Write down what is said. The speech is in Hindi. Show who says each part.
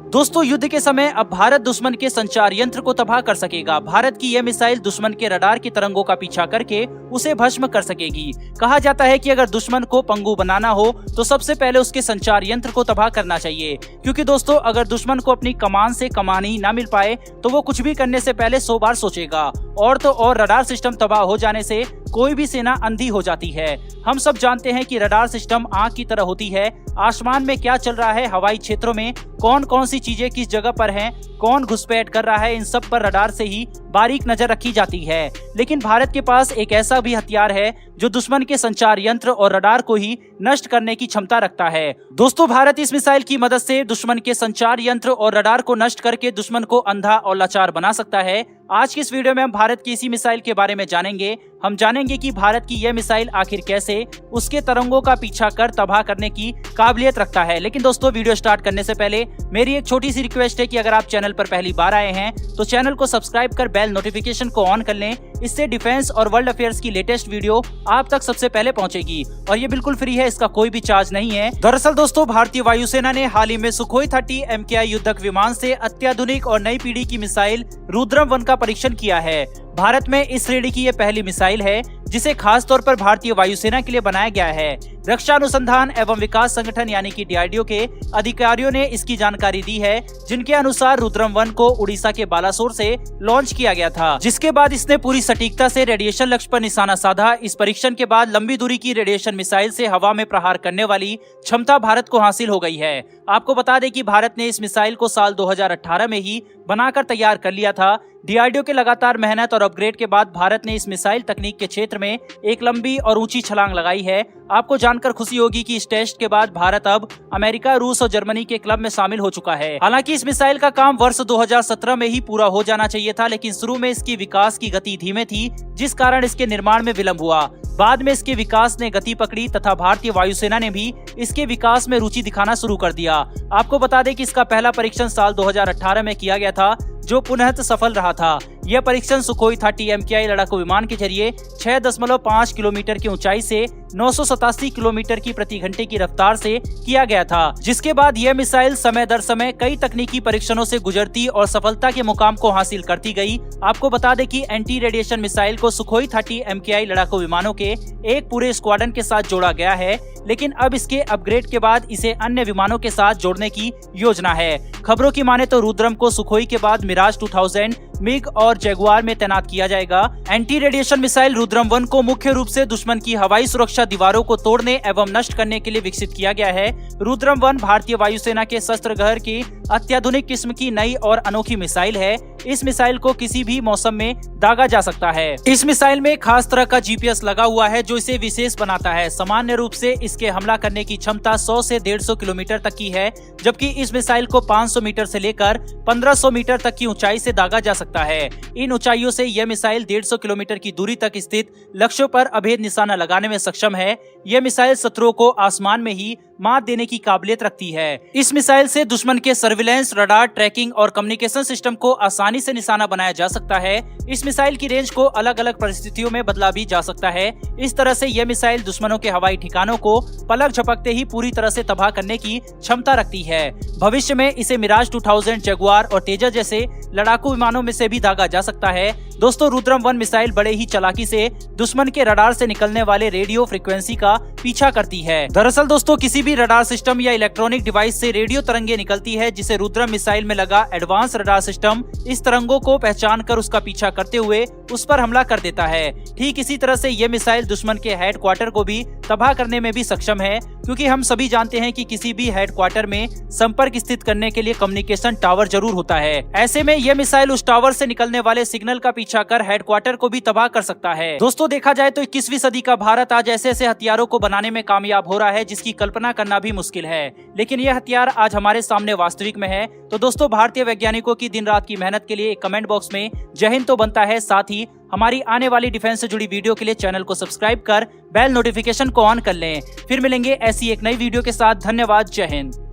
Speaker 1: दोस्तों युद्ध के समय अब भारत दुश्मन के संचार यंत्र को तबाह कर सकेगा। भारत की यह मिसाइल दुश्मन के रडार की तरंगों का पीछा करके उसे भस्म कर सकेगी। कहा जाता है कि अगर दुश्मन को पंगु बनाना हो तो सबसे पहले उसके संचार यंत्र को तबाह करना चाहिए, क्योंकि दोस्तों अगर दुश्मन को अपनी कमान से कमानी न मिल पाए तो वो कुछ भी करने से पहले 100 बार सोचेगा। और तो और रडार सिस्टम तबाह हो जाने से कोई भी सेना अंधी हो जाती है। हम सब जानते हैं कि रडार सिस्टम आंख की तरह होती है। आसमान में क्या चल रहा है, हवाई क्षेत्रों में कौन कौन सी चीजें किस जगह पर हैं, कौन घुसपैठ कर रहा है, इन सब पर रडार से ही बारीक नजर रखी जाती है। लेकिन भारत के पास एक ऐसा भी हथियार है जो दुश्मन के संचार यंत्र और रडार को ही नष्ट करने की क्षमता रखता है। दोस्तों भारत इस मिसाइल की मदद से दुश्मन के संचार यंत्र और रडार को नष्ट करके दुश्मन को अंधा और लाचार बना सकता है। आज की इस वीडियो में हम भारत की इसी मिसाइल के बारे में जानेंगे। हम जानेंगे कि भारत की यह मिसाइल आखिर कैसे उसके तरंगों का पीछा कर तबाह करने की काबिलियत रखता है। लेकिन दोस्तों वीडियो स्टार्ट करने से पहले मेरी एक छोटी सी रिक्वेस्ट है कि अगर आप चैनल पर पहली बार आए हैं तो चैनल को सब्सक्राइब कर बेल नोटिफिकेशन को ऑन कर लें। इससे डिफेंस और वर्ल्ड अफेयर्स की लेटेस्ट वीडियो आप तक सबसे पहले पहुंचेगी और ये बिल्कुल फ्री है, इसका कोई भी चार्ज नहीं है। दरअसल दोस्तों भारतीय वायुसेना ने हाल ही में सुखोई 30 MKI युद्धक विमान से अत्याधुनिक और नई पीढ़ी की मिसाइल रुद्रम 1 का परीक्षण किया है। भारत में इस श्रेणी की ये पहली मिसाइल है जिसे खास तौर पर भारतीय वायुसेना के लिए बनाया गया है। रक्षा अनुसंधान एवं विकास संगठन यानी कि DRDO के अधिकारियों ने इसकी जानकारी दी है, जिनके अनुसार रुद्रम 1 को उड़ीसा के बालासोर से लॉन्च किया गया था, जिसके बाद इसने पूरी सटीकता से रेडिएशन लक्ष्य पर निशाना साधा। इस परीक्षण के बाद लंबी दूरी की रेडिएशन मिसाइल से हवा में प्रहार करने वाली क्षमता भारत को हासिल हो गई है। आपको बता दें कि भारत ने इस मिसाइल को साल 2018 में ही बनाकर तैयार कर लिया था। DRDO के लगातार मेहनत और अपग्रेड के बाद भारत ने इस मिसाइल तकनीक के क्षेत्र में एक लंबी और ऊंची छलांग लगाई है। आपको जानकर खुशी होगी कि इस टेस्ट के बाद भारत अब अमेरिका, रूस और जर्मनी के क्लब में शामिल हो चुका है। हालांकि इस मिसाइल का काम वर्ष 2017 में ही पूरा हो जाना चाहिए था, लेकिन शुरू में इसकी विकास की गति धीमे थी, जिस कारण इसके निर्माण में विलंब हुआ। बाद में इसके विकास ने गति पकड़ी तथा भारतीय वायुसेना ने भी इसके विकास में रुचि दिखाना शुरू कर दिया। आपको बता दें कि इसका पहला परीक्षण साल 2018 में किया गया था, जो पुनः सफल रहा था। यह परीक्षण सुखोई 30 MKI लड़ाकू विमान के जरिए 6.5 किलोमीटर की ऊंचाई से 987 किलोमीटर की प्रति घंटे की रफ्तार से किया गया था, जिसके बाद यह मिसाइल समय दर समय कई तकनीकी परीक्षणों से गुजरती और सफलता के मुकाम को हासिल करती गई। आपको बता दें कि एंटी रेडिएशन मिसाइल को सुखोई 30 MKI लड़ाकू विमानों के एक पूरे स्क्वाड्रन के साथ जोड़ा गया है, लेकिन अब इसके अपग्रेड के बाद इसे अन्य विमानों के साथ जोड़ने की योजना है। खबरों की माने तो रुद्रम को सुखोई के बाद मिराज 2000, मिग और जगुआर में तैनात किया जाएगा। एंटी रेडिएशन मिसाइल रुद्रम 1 को मुख्य रूप से दुश्मन की हवाई सुरक्षा दीवारों को तोड़ने एवं नष्ट करने के लिए विकसित किया गया है। रुद्रम 1 भारतीय वायुसेना के शस्त्रगृह की अत्याधुनिक किस्म की नई और अनोखी मिसाइल है। इस मिसाइल को किसी भी मौसम में दागा जा सकता है। इस मिसाइल में खास तरह का GPS लगा हुआ है जो इसे विशेष बनाता है। सामान्य रूप से इसके हमला करने की क्षमता 100 से 150 किलोमीटर तक की है, जबकि इस मिसाइल को 500 मीटर से लेकर 1500 मीटर तक की ऊंचाई से दागा जा सकता है। इन ऊंचाइयों से यह मिसाइल 150 किलोमीटर की दूरी तक स्थित लक्ष्यों पर अभेद निशाना लगाने में सक्षम है। यह मिसाइल शत्रुओं को आसमान में ही मात देने की काबिलियत रखती है। इस मिसाइल से दुश्मन के सर्विलेंस, रडार, ट्रैकिंग और कम्युनिकेशन सिस्टम को आसानी से निशाना बनाया जा सकता है। इस मिसाइल की रेंज को अलग अलग परिस्थितियों में बदला भी जा सकता है। इस तरह से यह मिसाइल दुश्मनों के हवाई ठिकानों को पलक झपकते ही पूरी तरह से तबाह करने की क्षमता रखती है। भविष्य में इसे मिराज 2000, जगुआर और तेजस जैसे लड़ाकू विमानों में से भी दागा जा सकता है। दोस्तों रुद्रम 1 मिसाइल बड़े ही चालाकी से दुश्मन के रडार से निकलने वाले रेडियो फ्रीक्वेंसी का पीछा करती है। दरअसल दोस्तों किसी भी रडार सिस्टम या इलेक्ट्रॉनिक डिवाइस से रेडियो तरंगे निकलती है, जिसे रुद्रम मिसाइल में लगा एडवांस रडार सिस्टम इस तरंगों को पहचान कर उसका पीछा करते हुए उस पर हमला कर देता है। ठीक इसी तरह से यह मिसाइल दुश्मन के हेडक्वार्टर को भी तबाह करने में भी सक्षम है, क्योंकि हम सभी जानते हैं कि किसी भी हेडक्वार्टर में संपर्क स्थित करने के लिए कम्युनिकेशन टावर जरूर होता है। ऐसे में यह मिसाइल उस टावर से निकलने वाले सिग्नल का पीछा कर हेडक्वार्टर को भी तबाह कर सकता है। दोस्तों देखा जाए तो 21वीं सदी का भारत आज ऐसे ऐसे हथियारों को बनाने में कामयाब हो रहा है जिसकी कल्पना करना भी मुश्किल है, लेकिन यह हथियार आज हमारे सामने वास्तविक में है। तो दोस्तों भारतीय वैज्ञानिकों की दिन रात की मेहनत के लिए कमेंट बॉक्स में जय हिंद तो बनता है, साथ ही हमारी आने वाली डिफेंस से जुड़ी वीडियो के लिए चैनल को सब्सक्राइब कर बेल नोटिफिकेशन को ऑन कर लें। फिर मिलेंगे ऐसी एक नई वीडियो के साथ। धन्यवाद, जय हिंद।